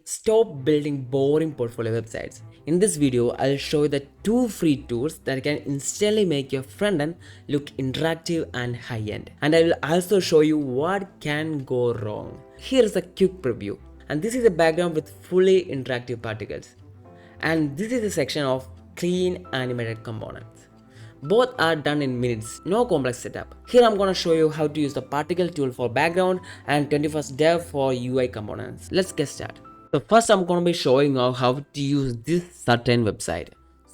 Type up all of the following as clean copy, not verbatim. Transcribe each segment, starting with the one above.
stop building boring portfolio websites. In this video, I'll show you the 2 free tools that can instantly make your front end look interactive and high-end. And I will also show you what can go wrong. Here's a quick preview. And this is a background with fully interactive particles. And this is a section of clean animated components. Both are done in minutes, no complex setup. Here I'm gonna show you how to use the particle tool for background and 21st dev for UI components. Let's get started. So first I'm gonna be showing you how to use this certain website.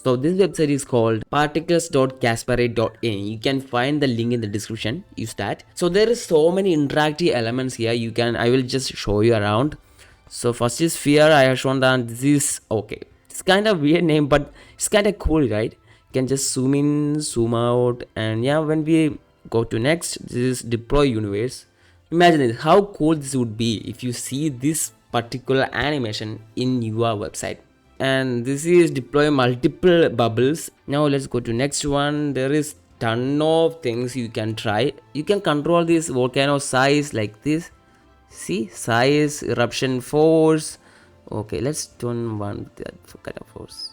So this website is called particles.casperate.in. You can find the link in the description. Use that. So there is so many interactive elements here. I will just show you around. So first is sphere. I have shown that this is okay. It's kind of weird name, but it's kind of cool, right? You can just zoom in, zoom out, and yeah, when we go to next, this is deploy universe. Imagine it, how cool this would be if you see this particular animation in your website. And this is deploy multiple bubbles. Now let's go to next one. There is ton of things you can try. You can control this volcano size like this. See, size, eruption force. Okay, let's turn one that kind of force.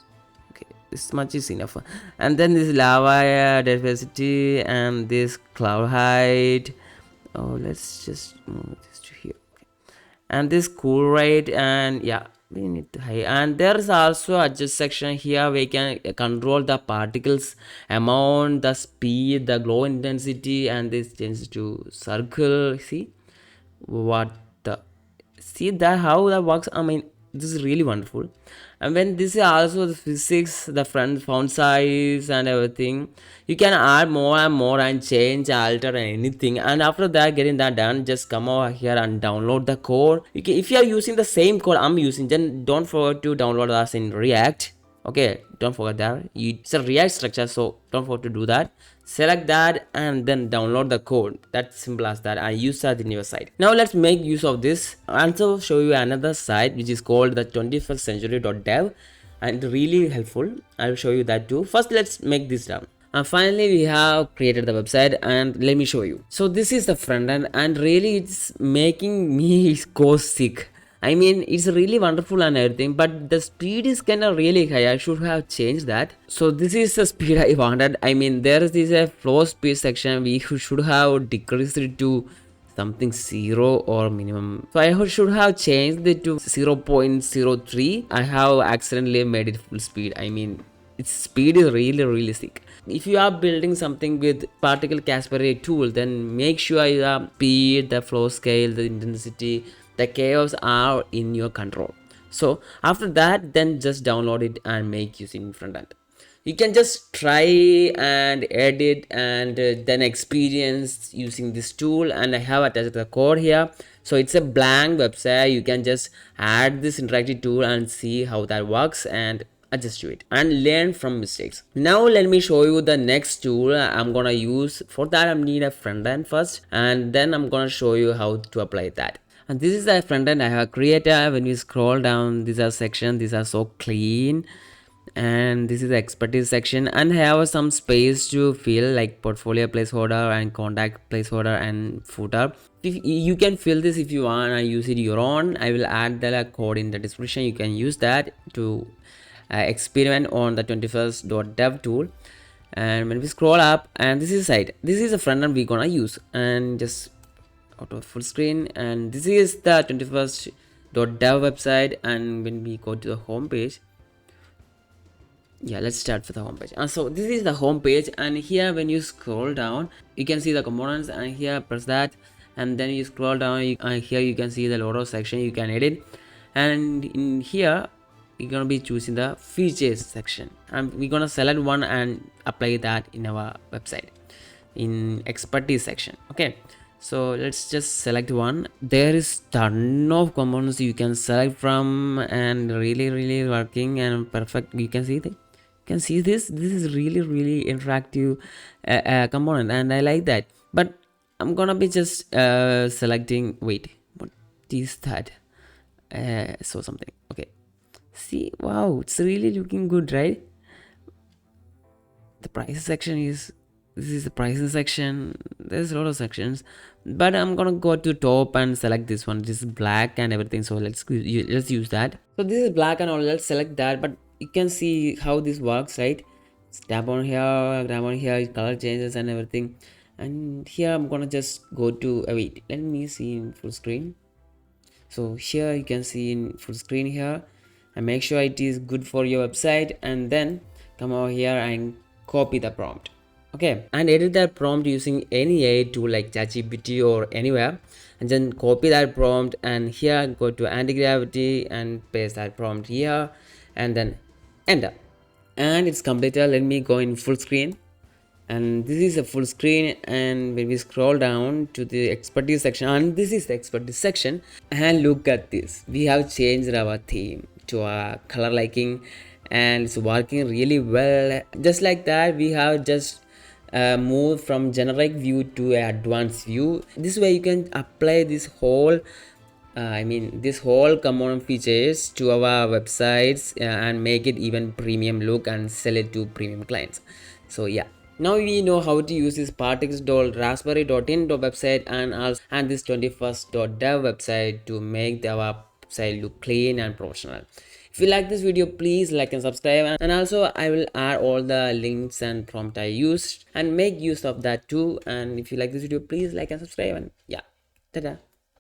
Okay, this much is enough. And then this lava diversity and this cloud height. Oh, let's just move this to here. Okay. And this cool rate, and yeah, we need to hide. And there's also adjust section here. We can control the particles amount, the speed, the glow intensity, and this changes to circle. See what the see that how that works. I mean, this is really wonderful. And when this is also the physics, the font size and everything, you can add more and more and change, alter anything. And after that, getting that done, just come over here and download the code. If you are using the same code I'm using, then don't forget to download us in React. Okay, don't forget that it's a React structure, so don't forget to do that. Select that and then download the code. That's simple as that. I use that in your site. Now let's make use of this. I'll also show you another site which is called the 21st century.dev, and really helpful. I'll show you that too. First, let's make this down. And finally, we have created the website, and let me show you. So this is the front end, and really it's making me go sick. I mean, it's really wonderful and everything, but the speed is kind of really high. I should have changed that. So this is the speed I wanted. I mean, there is this flow speed section. We should have decreased it to something 0 or minimum. So I should have changed it to 0.03. I have accidentally made it full speed. I mean, its speed is really sick. If you are building something with particle Casperate tool, then make sure your speed, the flow scale, the intensity, the chaos are in your control. So after that, then just download it and make using front end. You can just try and edit and then experience using this tool. And I have attached the code here. So it's a blank website. You can just add this interactive tool and see how that works and adjust to it and learn from mistakes. Now let me show you the next tool I'm gonna use. For that, I need a front end first, and then I'm gonna show you how to apply that. And this is the front end I have created. When we scroll down, these are sections. These are so clean. And this is the expertise section, and I have some space to fill like portfolio placeholder and contact placeholder and footer. If you can fill this if you want and use it your own. I will add the code in the description. You can use that to experiment on the 21st.dev tool. And when we scroll up, and this is site, this is the front end we're gonna use, and just out of full screen. And this is the 21st.dev website. And when we go to the home page, yeah, let's start with the home page. And so this is the home page, and here when you scroll down, you can see the components, and here press that, and then you scroll down, here you can see the loader section. You can edit, and in here you're gonna be choosing the features section, and we're gonna select one and apply that in our website in expertise section. Okay, so let's just select one. There is ton of components you can select from, and really working and perfect. You can see this is really interactive component, and I like that. But I'm gonna be just selecting, wait, what is that? So something, okay, see, wow, it's really looking good, right? The price section is, this is the pricing section. there's a lot of sections, but I'm gonna go to top and select this one. This is black and everything, so let's use that. So this is black and all, let's select that. But you can see how this works, right? Tap on here, grab on here, color changes and everything. And here I'm gonna just go to wait, let me see in full screen. So here you can see in full screen here, and make sure it is good for your website, and then come over here and copy the prompt. Okay, and edit that prompt using any AI tool like ChatGPT or anywhere, and then copy that prompt, and here go to anti-gravity and paste that prompt here, and then enter, and it's completed. Let me go in full screen, and this is a full screen. And when we scroll down to the expertise section, and this is the expertise section, and look at this, we have changed our theme to our color liking, and it's working really well. Just like that, we have just moved from generic view to advanced view. This way you can apply this whole this whole common features to our websites, and make it even premium look and sell it to premium clients. So yeah, now we know how to use this partix.raspberry.in website and this 21st.dev website to make our website look clean and professional. If you like this video, please like and subscribe, and also I will add all the links and prompt I used and make use of that too. And if you like this video, please like and subscribe, and yeah, ta-da.